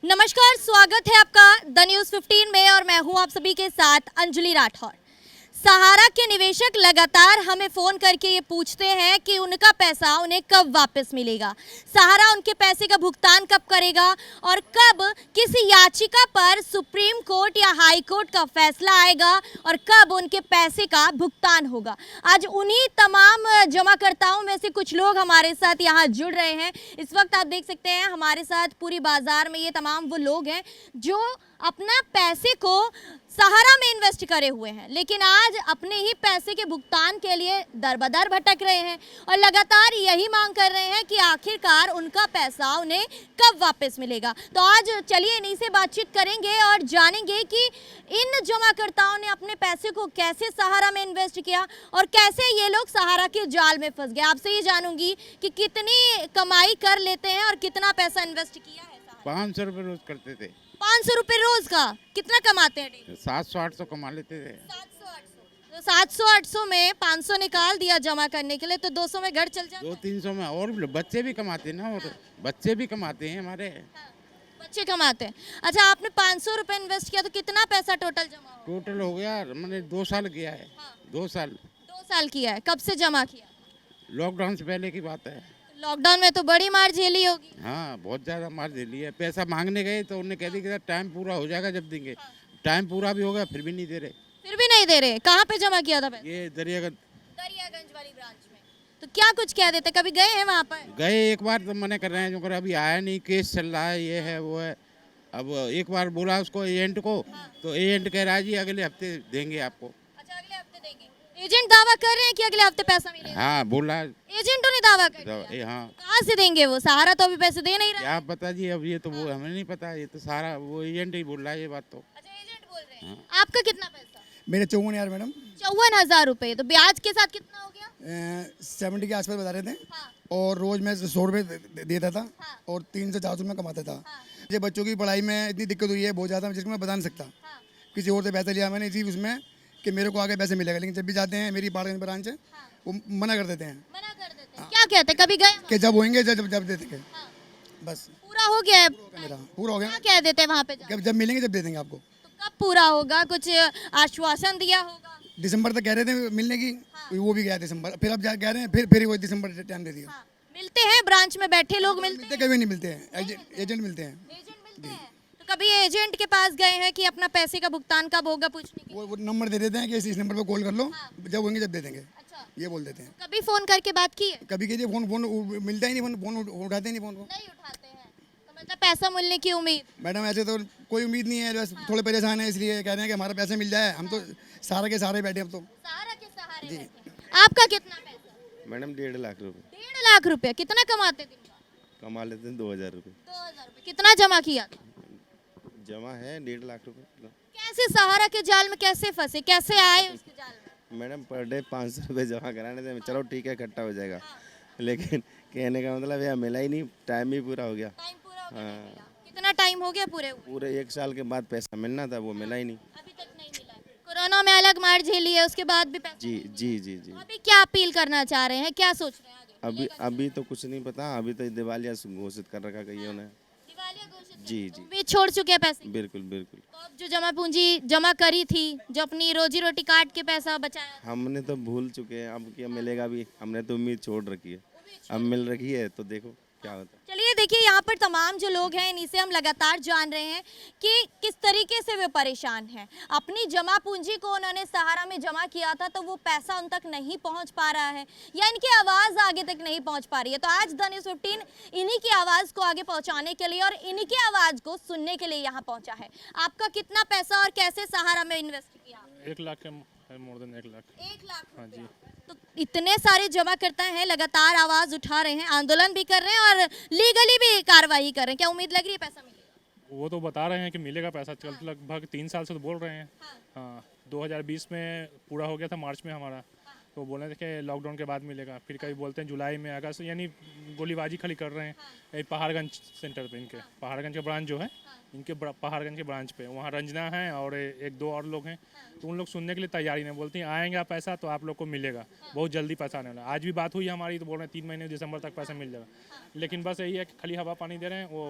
नमस्कार, स्वागत है आपका द न्यूज़ 15 में और मैं हूं आप सभी के साथ अंजलि राठौर। सहारा के निवेशक लगातार हमें फ़ोन करके ये पूछते हैं कि उनका पैसा उन्हें कब वापस मिलेगा, सहारा उनके पैसे का भुगतान कब करेगा और कब किसी याचिका पर सुप्रीम कोर्ट या हाई कोर्ट का फैसला आएगा और कब उनके पैसे का भुगतान होगा। आज उन्हीं तमाम जमाकर्ताओं में से कुछ लोग हमारे साथ यहाँ जुड़ रहे हैं। इस वक्त आप देख सकते हैं हमारे साथ पूरी बाजार में ये तमाम वो लोग हैं जो अपना पैसे को सहारा में इन्वेस्ट करे हुए हैं, लेकिन आज अपने ही पैसे के भुगतान के लिए दर-बदर भटक रहे हैं और लगातार यही मांग कर रहे हैं कि आखिरकार उनका पैसा उन्हें कब वापस मिलेगा। तो आज चलिए इन्हीं से बातचीत करेंगे और जानेंगे कि इन जमाकर्ताओं ने अपने पैसे को कैसे सहारा में इन्वेस्ट किया और कैसे ये लोग सहारा के जाल में फंस गए। आपसे ये जानूंगी कि कितनी कमाई कर लेते हैं और कितना पैसा इन्वेस्ट किया है। 500 रुपये रोज करते थे। 500 रुपये रोज का कितना कमाते हैं डेली? 700-800 कमा लेते थे। 700-800 तो 700-800 में 500 निकाल दिया जमा करने के लिए, तो 200 में घर चल जाता है। 200-300 में और भी बच्चे भी कमाते हैं ना, और बच्चे भी कमाते हैं हमारे। हाँ, बच्चे कमाते हैं। अच्छा, आपने 500 रुपये इन्वेस्ट किया तो कितना पैसा टोटल जमा हुआ? टोटल हो गया मैंने 2 साल किया है। हाँ। 2 साल 2 साल किया है। कब से जमा किया? लॉकडाउन से पहले की बात है। लॉकडाउन में तो बड़ी मार झेली होगी। हाँ, बहुत ज़्यादा मार झेली है। पैसा मांगने गए तो उन्होंने कह दिया कि टाइम पूरा हो जाएगा जब देंगे। टाइम पूरा भी हो गया फिर भी नहीं दे रहे। फिर भी नहीं दे रहे। कहाँ पे जमा किया था पैसा? ये दरियागंज दरियागंज वाली ब्रांच में। तो क्या कुछ कह देते? कभी गए हैं वहाँ पर? गए एक बार तो मना कर रहे हैं, जो अभी आया नहीं, केस चल रहा है, ये है वो है। अब एक बार बोला उसको एजेंट को, तो एजेंट कह रहा है जी अगले हफ्ते देंगे आपको। अच्छा, अगले हफ्ते देंगे। एजेंट दावा कर रहे हैं कि अगले हफ्ते पैसा मिलेगा। हाँ बोला। एजेंटों ने दावा कर दिया। हाँ, कहाँ से देंगे वो? सहारा तो अभी पैसे दे नहीं रहा। क्या पता जी, अब ये तो वो हमें नहीं पता, ये तो सारा वो एजेंट ही बोल रहा है ये बात तो। अच्छा, एजेंट बोल रहे हैं। आपका कितना पैसा? मेरे 54,000 मैडम। 54,000 रुपए। तो ब्याज के साथ कितना हो गया? 70 के आसपास बता रहे थे। हाँ। और रोज मैं 100 रुपये देता था। हाँ। और 300 से 400 में कमाता था। हाँ। मुझे बच्चों की पढ़ाई में इतनी दिक्कत हुई है बहुत ज़्यादा, जिसको मैं बता नहीं सकता। हाँ। किसी और से पैसा लिया मैंने इसी उसमें कि मेरे को आगे पैसे मिलेगा, लेकिन जब भी जाते हैं मेरी पहाड़गंज ब्रांच है, वो मना कर देते हैं मना कर देते हैं। क्या कहते हैं? कभी गए? कि जब होंगे जब दे देंगे। हाँ। बस पूरा हो गया है? मेरा पूरा हो क्या गया। कह देते हैं वहाँ पे जाके? जब मिलेंगे जब दे देंगे आपको। तो कब पूरा होगा? कुछ आश्वासन दिया होगा? दिसंबर तक कह रहे थे मिलने की। हाँ। वो भी गया दिसंबर, फिर अब कह रहे हैं फिर वही दिसंबर टाइम दे दिया। हाँ। मिलते हैं ब्रांच में बैठे लोग? मिलते हैं? कभी नहीं मिलते हैं, एजेंट मिलते हैं। एजेंट मिलते हैं? तो कभी एजेंट के पास गए हैं कि अपना पैसे का भुगतान कब होगा पूछने के लिए? वो नंबर दे देते हैं कि इस नंबर पर कॉल कर लो। हाँ। जब होंगे जब दे देंगे, अच्छा, ये बोल देते हैं। कभी फोन करके बात की है? कभी कीजिए फोन मिलता ही नहीं, फोन उठाते ही नहीं फोन को। नहीं उठाते हैं। तो मतलब पैसा मिलने की उम्मीद? मैडम ऐसे तो कोई उम्मीद नहीं है, बस थोड़े परेशान है, इसलिए कह रहे हैं कि हमारा पैसे मिल जाए। हम तो सारे के सारे बैठे अब तो। सहारा के सहारे बैठे हैं। आपका कितना पैसा? मैडम 1.5 लाख रुपए 1.5 लाख रुपए। कितना कमाते दिन का? कमा लेते हैं। 2,000 रुपये 2,000 रुपए। कितना जमा किया था? जमा है 1.5 लाख रुपए। कैसे सहारा के जाल में कैसे फंसे? कैसे आए उसके जाल में? मैडम पर डे 500 रुपये जमा कराने थे, चलो ठीक है इकट्ठा हो जाएगा, लेकिन कहने का मतलब यह मिला ही नहीं, टाइम ही पूरा हो गया। टाइम पूरा हो गया, नहीं हाँ। मिला। कितना टाइम हो गया पूरे हुए? पूरे 1 साल के बाद पैसा मिलना था, वो मिला ही नहीं। अभी तक नहीं मिला। कोरोना में अलग मार झेली है, उसके बाद भी पैसा? जी जी जी जी। अभी क्या अपील करना चाह रहे हैं? क्या सोच रहे हैं आगे? अभी तो कुछ नहीं पता, अभी तो दिवालिया घोषित कर रखा कईयों ने। दिवालिया घोषित जी कर- जी। उम्मीद छोड़ चुके हैं पैसे? बिल्कुल बिल्कुल। तो अब जो जमा पूंजी जमा करी थी, जो अपनी रोजी रोटी काट के पैसा बचाया, हमने तो भूल चुके हैं, अब क्या मिलेगा भी, हमने तो उम्मीद छोड़ रखी है। अब मिल रही है तो देखो क्या होता है। चलिए देखिए यहाँ पर तमाम जो लोग हैं इन्हीं से हम लगातार जान रहे हैं कि किस तरीके से वे परेशान हैं। अपनी जमा पूंजी को उन्होंने सहारा में जमा किया था तो वो पैसा उन तक नहीं पहुंच पा रहा है या इनकी आवाज़ आगे तक नहीं पहुंच पा रही है। तो आज द न्यूज़ 15 इन्हीं की आवाज़ को आगे पहुंचाने के लिए और इन्हीं की आवाज़ को सुनने के लिए यहाँ पहुंचा है। आपका कितना पैसा और कैसे सहारा में इन्वेस्ट किया? 1 लाख के है, मोर देन 1 लाख। 1 लाख हाँ जी। तो इतने सारे जमा करता हैं, लगातार आवाज उठा रहे हैं, आंदोलन भी कर रहे हैं और लीगली भी कार्रवाई कर रहे हैं। क्या उम्मीद लग रही है पैसा मिलेगा? वो तो बता रहे हैं कि मिलेगा पैसा, चल लगभग 3 साल से तो बोल रहे हैं। हाँ, 2020 में पूरा हो गया था मार्च में हमारा, तो बोल रहे थे कि लॉकडाउन के बाद मिलेगा, फिर कभी बोलते हैं जुलाई में, अगस्त, यानी गोलीबाजी खाली कर रहे हैं। यही पहाड़गंज सेंटर पे, इनके पहाड़गंज के ब्रांच जो है, इनके पहाड़गंज के ब्रांच पे, वहाँ रंजना है और 1-2 और लोग हैं, तो उन लोग सुनने के लिए तैयारी नहीं, बोलती हैं आएंगे आप पैसा तो आप लोग को मिलेगा, बहुत जल्दी पैसा आने वाला। आज भी बात हुई हमारी, तो बोल रहे हैं 3 महीने दिसंबर तक पैसा मिल जाएगा, लेकिन बस यही है कि खाली हवा पानी दे रहे हैं। वो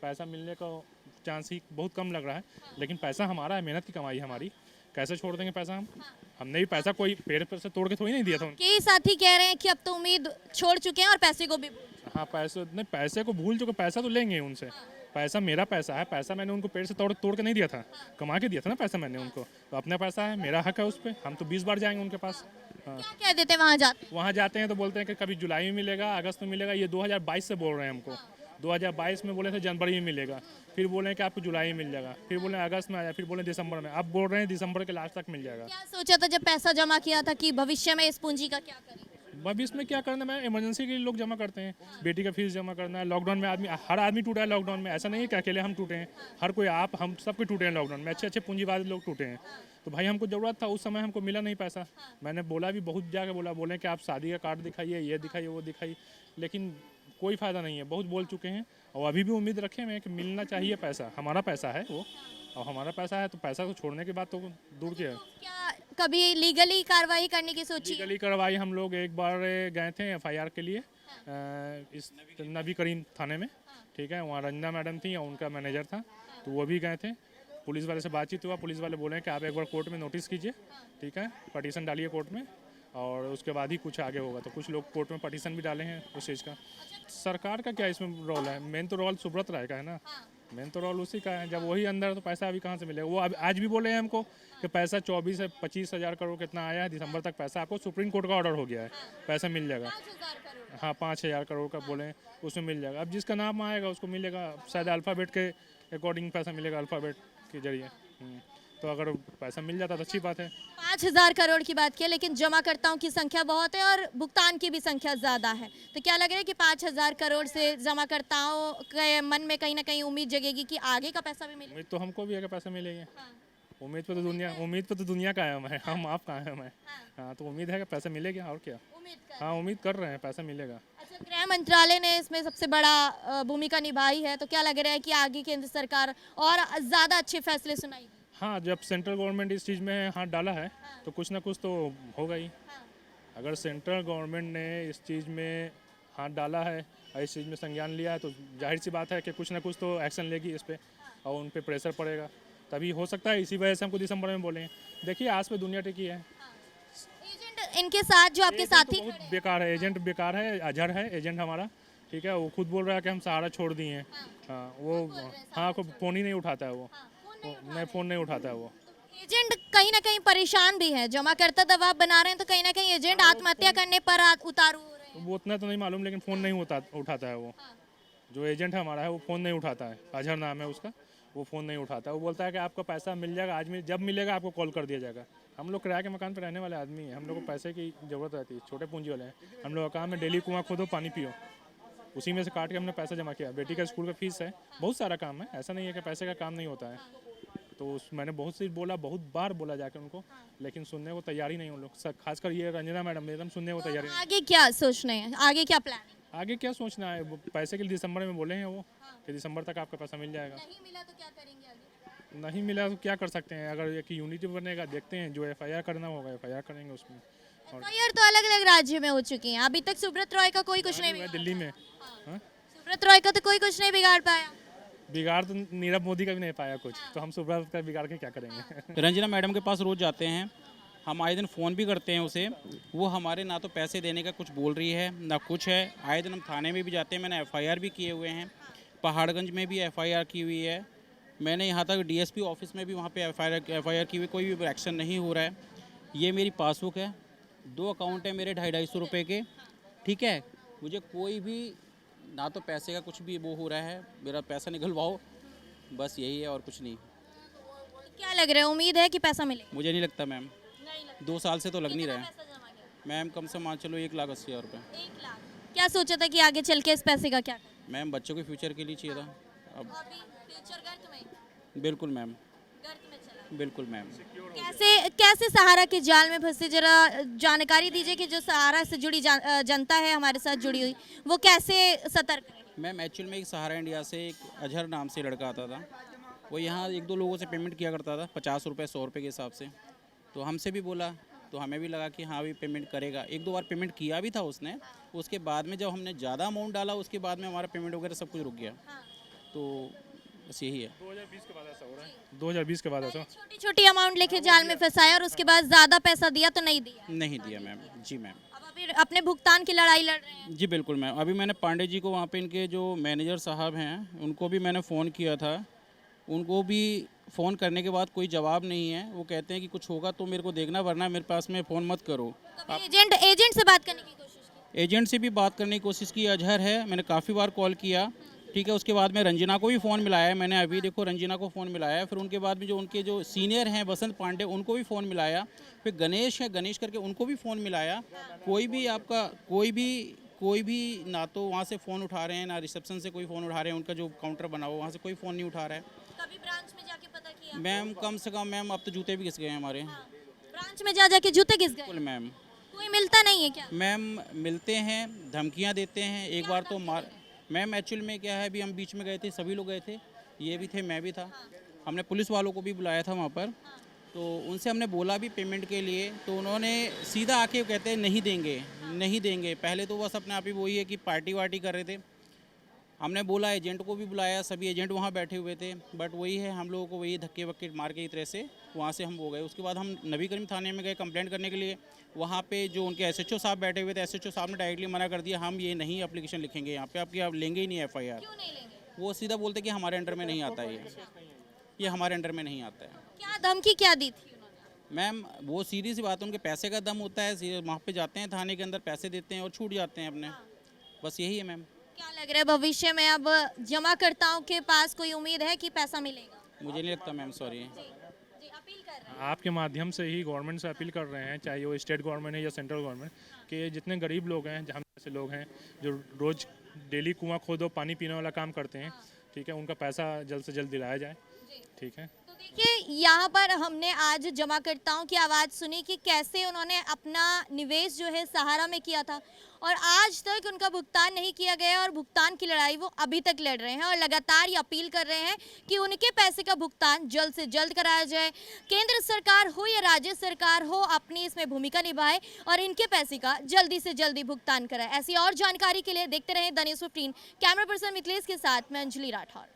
पैसा मिलने को चांस ही बहुत कम लग रहा है, लेकिन पैसा हमारा है, मेहनत की कमाई है हमारी, कैसे छोड़ देंगे पैसा हम? हमने भी पैसा कोई पेड़ पर से तोड़ के थोड़ी नहीं दिया था उनको। कई साथी कह रहे हैं कि अब तो उम्मीद छोड़ चुके हैं और पैसे को भी हाँ, पैसे को भूल चुके, पैसा तो लेंगे उनसे, पैसा मेरा पैसा है, पैसा मैंने उनको पेड़ से तोड़ तोड़ के नहीं दिया था, कमा के दिया था ना पैसा मैंने उनको, तो अपना पैसा है, मेरा हक है उस पर, हम तो 20 बार जाएंगे उनके पास। हाँ, क्या कह देते हैं वहाँ जाते हैं तो बोलते हैं कि कभी जुलाई में मिलेगा, अगस्त में मिलेगा, ये 2022 से बोल रहे हैं हमको, 2022 में बोले थे जनवरी में मिलेगा, फिर बोले कि आपको जुलाई में मिल जाएगा, फिर बोले अगस्त में आ जाए, फिर बोले दिसंबर में, अब बोल रहे हैं दिसंबर के लास्ट तक मिल जाएगा। क्या सोचा था जब पैसा जमा किया था कि भविष्य में इस पूंजी का क्या करेंगे? भविष्य में क्या करना, मैं इमरजेंसी के लिए लोग जमा करते हैं, बेटी का फीस जमा करना है, लॉकडाउन में हर आदमी टूटा है लॉकडाउन में, ऐसा नहीं है कि अकेले हम टूटे हैं, हर कोई हम सब कोई टूटे हैं लॉकडाउन में, अच्छे अच्छे पूंजीवादी लोग टूटे हैं, तो भाई हमको ज़रूरत था, उस समय हमको मिला नहीं पैसा, मैंने बोला भी बहुत जाकर बोले कि आप शादी का कार्ड दिखाइए, ये दिखाइए, वो दिखाइए, लेकिन कोई फ़ायदा नहीं है, बहुत बोल चुके हैं और अभी भी उम्मीद रखे हुए हैं कि मिलना चाहिए पैसा, हमारा पैसा है वो, और हमारा पैसा है तो पैसा को छोड़ने के बाद तो दूर के है। क्या कभी लीगली कार्रवाई करने की सोची? लीगली कार्रवाई हम लोग एक बार गए थे एफआईआर के लिए इस नबी करीम थाने में, ठीक है, वहाँ रंजना मैडम थी और उनका मैनेजर था, तो वो भी गए थे, पुलिस वाले से बातचीत हुआ, पुलिस वाले बोले कि आप एक बार कोर्ट में नोटिस कीजिए, ठीक है, पटिशन डालिए कोर्ट में और उसके बाद ही कुछ आगे होगा, तो कुछ लोग कोर्ट में पटिशन भी डाले हैं उस चीज़ का। सरकार का क्या इसमें रोल है? मेन तो रोल सुब्रत राय का है ना, मेन तो रोल उसी का है, जब वही अंदर तो पैसा अभी कहाँ से मिलेगा? वो आज भी बोले हैं हमको कि पैसा 24 से 25 हज़ार करोड़ कितना आया है, दिसंबर तक पैसा आपको सुप्रीम कोर्ट का ऑर्डर हो गया है, पैसा मिल जाएगा। हाँ, 5,000 करोड़ का बोले उसमें मिल जाएगा, अब जिसका नाम आएगा उसको मिलेगा, शायद अल्फ़ाबेट के अकॉर्डिंग पैसा मिलेगा, अल्फ़ाबेट के जरिए। तो अगर पैसा मिल जाता तो अच्छी बात है। 5,000 करोड़ की बात की, लेकिन जमाकर्ताओं की संख्या बहुत है और भुगतान की भी संख्या ज़्यादा है, तो क्या लग रहा है कि 5,000 करोड़ से जमाकर्ताओं के मन में कहीं ना कहीं उम्मीद जगेगी कि आगे का पैसा भी मिलेगा? उम्मीद तो हमको भी है कि पैसा मिलेगा। उम्मीद पे तो दुनिया कायम है, हम आप कायम है। हाँ, तो उम्मीद है कि पैसा मिलेगा और क्या। हाँ, उम्मीद कर रहे हैं पैसा मिलेगा। अच्छा, गृह मंत्रालय ने इसमें सबसे बड़ा भूमिका निभाई है, तो क्या लग रहा है कि आगे केंद्र सरकार और ज़्यादा अच्छे फैसले सुनाएगी? हाँ, जब सेंट्रल गवर्नमेंट इस चीज़ में हाथ डाला है तो कुछ ना कुछ तो होगा ही। अगर सेंट्रल गवर्नमेंट ने इस चीज़ में हाथ डाला है और इस चीज़ में संज्ञान लिया है तो जाहिर सी बात है कि कुछ ना कुछ तो एक्शन लेगी इस पर और उन पर प्रेशर पड़ेगा, तभी हो सकता है। इसी वजह से हमको दिसंबर में बोले, देखिए आज पे दुनिया टिकी है। एजेंट इनके साथ जो आपके साथी बहुत बेकार है, एजेंट बेकार है, अजहर है एजेंट हमारा, ठीक है, वो खुद बोल रहा है कि हम सहारा छोड़ दिए हैं। हाँ, वो हाँ फ़ोन ही नहीं उठाता है, वो नहीं, फ़ोन नहीं उठाता है वो। एजेंट कहीं ना कहीं परेशान भी है, जमाकर्ता दबाव बना रहे हैं, तो कहीं ना कहीं एजेंट आत्महत्या करने पर उतारू हो रहे हैं। वो उतना तो नहीं मालूम, लेकिन फ़ोन नहीं उठाता है वो। जो एजेंट हमारा है वो फ़ोन नहीं उठाता है, अजहर नाम है उसका, वो फ़ोन नहीं उठाता है। वो बोलता है कि आपका पैसा मिल जाएगा, आज में जब मिलेगा आपको कॉल कर दिया जाएगा। हम लोग किराए के मकान पर रहने वाले आदमी हैं, हम लोग को पैसे की ज़रूरत रहती है, छोटे पूंजी वाले हैं। हम लोग का काम है डेली कुआं खोदो पानी पियो, उसी में से काट के हमने पैसा जमा किया। बेटी का स्कूल का फीस है, बहुत सारा काम है, ऐसा नहीं है कि पैसे का काम नहीं होता है। तो मैंने बहुत सी बोला, बहुत बार बोला जाकर उनको, लेकिन सुनने को तैयार ही नहीं उन लोग, खासकर ये रंजना मैडम एकदम सुनने को तैयार ही नहीं। आगे क्या सोचना है, आगे क्या प्लान है? आगे क्या सोचना है, पैसे के लिए दिसंबर में बोले हैं वो कि दिसंबर तक आपका पैसा मिल जाएगा। नहीं मिला तो क्या करेंगे आगे? नहीं मिला तो क्या कर सकते हैं, अगर एक यूनिटी बनेगा, देखते हैं, जो एफआईआर करना होगा एफआईआर करेंगे उसमें। एफआईआर तो अलग अलग राज्य में हो चुकी है, अभी तक सुब्रत रॉय का कोई कुछ नहीं बिगाड़ा। दिल्ली में सुब्रत रॉय का तो कोई कुछ नहीं बिगाड़ पाया। बिगाड़ तो नीरव मोदी का भी नहीं पाया कुछ, तो हम सुब्रत का बिगाड़ के क्या करेंगे। रंजना मैडम के पास रोज़ जाते हैं, हम आए दिन फ़ोन भी करते हैं उसे, वो हमारे ना तो पैसे देने का कुछ बोल रही है ना कुछ है। आए दिन हम थाने में भी जाते हैं, मैंने एफआईआर भी किए हुए हैं, पहाड़गंज में भी एफआईआर की हुई है, मैंने यहाँ तक डीएसपी ऑफिस में भी वहाँ पे एफआईआर की हुई, कोई भी एक्शन नहीं हो रहा है। ये मेरी पासबुक है, 2 अकाउंट है मेरे 250-250 रुपये के, ठीक है, मुझे कोई भी ना तो पैसे का कुछ भी वो हो रहा है, मेरा पैसा निकलवाओ, बस यही है और कुछ नहीं। क्या लग रहा है, उम्मीद है कि पैसा मिलेगा? मुझे नहीं लगता मैम, 2 साल से तो लग नहीं रहा है पैसा जमा किया? मैम, कम से मान चलो 1,80,000 रुपये। 1 लाख। क्या सोचा था कि आगे चल के इस पैसे का क्या करें? मैम बच्चों के फ्यूचर के लिए चाहिए था। अब अभी फ्यूचर गर्त में बिल्कुल मैम, गर्त में चला। बिल्कुल मैम। कैसे सहारा के जाल में फंसे, जरा जानकारी दीजिए कि जो सहारा से जुड़ी जनता है हमारे साथ जुड़ी हुई, वो कैसे सतर्क रहे? मैम एक्चुअल में एक सहारा इंडिया से एक अजहर नाम से लड़का आता था, वो यहाँ 1-2 लोगों से पेमेंट किया करता था 50 रुपये 100 रुपये के हिसाब से, तो हमसे भी बोला, तो हमें भी लगा कि हाँ भी पेमेंट करेगा। 1-2 बार पेमेंट किया भी था उसने, उसके बाद में जब हमने ज़्यादा अमाउंट डाला उसके बाद में हमारा पेमेंट वगैरह सब कुछ रुक गया। तो बस यही है। 2020 के बाद ऐसा हो रहा है, 2020 के बाद ऐसा। छोटी छोटी अमाउंट लेके जाल में फंसाया और उसके बाद ज्यादा पैसा दिया तो नहीं दिया। नहीं दिया मैम। जी मैम। अब अभी अपने भुगतान की लड़ाई लड़ रहे हैं। जी बिल्कुल मैम। अभी मैंने पांडे जी को वहाँ पे इनके जो मैनेजर साहब हैं उनको भी मैंने फ़ोन किया था। उनको भी फ़ोन करने के बाद कोई जवाब नहीं है। वो कहते हैं कि कुछ होगा तो मेरे को देखना, वरना मेरे पास में फ़ोन मत करो। कभी एजेंट से बात करने की कोशिश की? एजेंट से भी बात करने की कोशिश की, अजहर है, मैंने काफ़ी बार कॉल किया। ठीक है, उसके बाद में रंजना को भी फ़ोन मिलाया है मैंने। अभी देखो रंजना को फ़ोन मिलाया है। फिर उनके बाद में जो उनके जो सीनियर हैं वसंत पांडे, उनको भी फ़ोन मिलाया। फिर गणेश है, गणेश करके, उनको भी फ़ोन मिलाया। कोई भी आपका कोई भी ना तो वहाँ से फ़ोन उठा रहे हैं, ना रिसेप्शन से कोई फ़ोन उठा रहे हैं। उनका जो काउंटर बना हुआ वहाँ से कोई फ़ोन नहीं उठा रहा है। कभी ब्रांच में जाके पता किया? मैम कम से कम मैम अब तो जूते भी घिस गए हैं हमारे। ब्रांच में जा जाके जूते घिस गए? बिल्कुल मैम। कोई मिलता नहीं है क्या? मैम मिलते हैं, धमकियां देते हैं। एक बार तो मार मैम एक्चुअल में क्या है, अभी हम बीच में गए थे, सभी लोग गए थे, ये भी थे, मैं भी था। हमने पुलिस वालों को भी बुलाया था वहाँ पर। तो उनसे हमने बोला भी पेमेंट के लिए, तो उन्होंने सीधा आके कहते हैं नहीं देंगे, नहीं देंगे। पहले तो बस अपने आप ही वही है कि पार्टी वार्टी कर रहे थे। हमने बोला, एजेंट को भी बुलाया, सभी एजेंट वहाँ बैठे हुए थे, बट वही है, हम लोगों को वही धक्के वक्के मार के इस तरह से वहाँ से हम हो गए। उसके बाद हम नबी करीम थाने में गए कंप्लेंट करने के लिए। वहाँ पे जो उनके एसएचओ साहब बैठे हुए थे, एसएचओ साहब ने डायरेक्टली मना कर दिया, हम ये नहीं एप्लीकेशन लिखेंगे यहाँ पे, आपकी आप लेंगे ही नहीं एफआईआर। क्यों नहीं लेंगे? वो सीधा बोलते कि हमारे अंडर में नहीं आता है, ये हमारे अंडर में नहीं आता है। क्या धमकी क्या दी थी उन्होंने? मैम वो सीधी सी बात है, उनके पैसे का दम होता है। वहाँ पे जाते हैं थाने के अंदर, पैसे देते हैं और छूट जाते हैं अपने। बस यही है मैम। क्या लग रहा है भविष्य में अब जमाकर्ताओं के पास कोई उम्मीद है कि पैसा मिलेगा? मुझे नहीं लगता मैम, सॉरी। जी, अपील कर रहे हैं। आपके माध्यम से ही गवर्नमेंट से अपील कर रहे हैं, चाहे वो स्टेट गवर्नमेंट है या सेंट्रल गवर्नमेंट, कि जितने गरीब लोग हैं, हम जैसे लोग हैं जो रोज़ डेली कुआं खोदो पानी पीने वाला काम करते हैं, ठीक है, उनका पैसा जल्द से जल्द दिलाया जाए। ठीक है। तो देखिए, यहाँ पर हमने आज जमाकर्ताओं की आवाज़ सुनी कि कैसे उन्होंने अपना निवेश जो है सहारा में किया था और आज तक उनका भुगतान नहीं किया गया और भुगतान की लड़ाई वो अभी तक लड़ रहे हैं और लगातार ये अपील कर रहे हैं कि उनके पैसे का भुगतान जल्द से जल्द कराया जाए। केंद्र सरकार हो या राज्य सरकार हो, अपनी इसमें भूमिका निभाए और इनके पैसे का जल्दी से जल्दी भुगतान कराए। ऐसी और जानकारी के लिए देखते रहें the news 15। Camera person Mithilesh के साथ मैं अंजलि राठौर।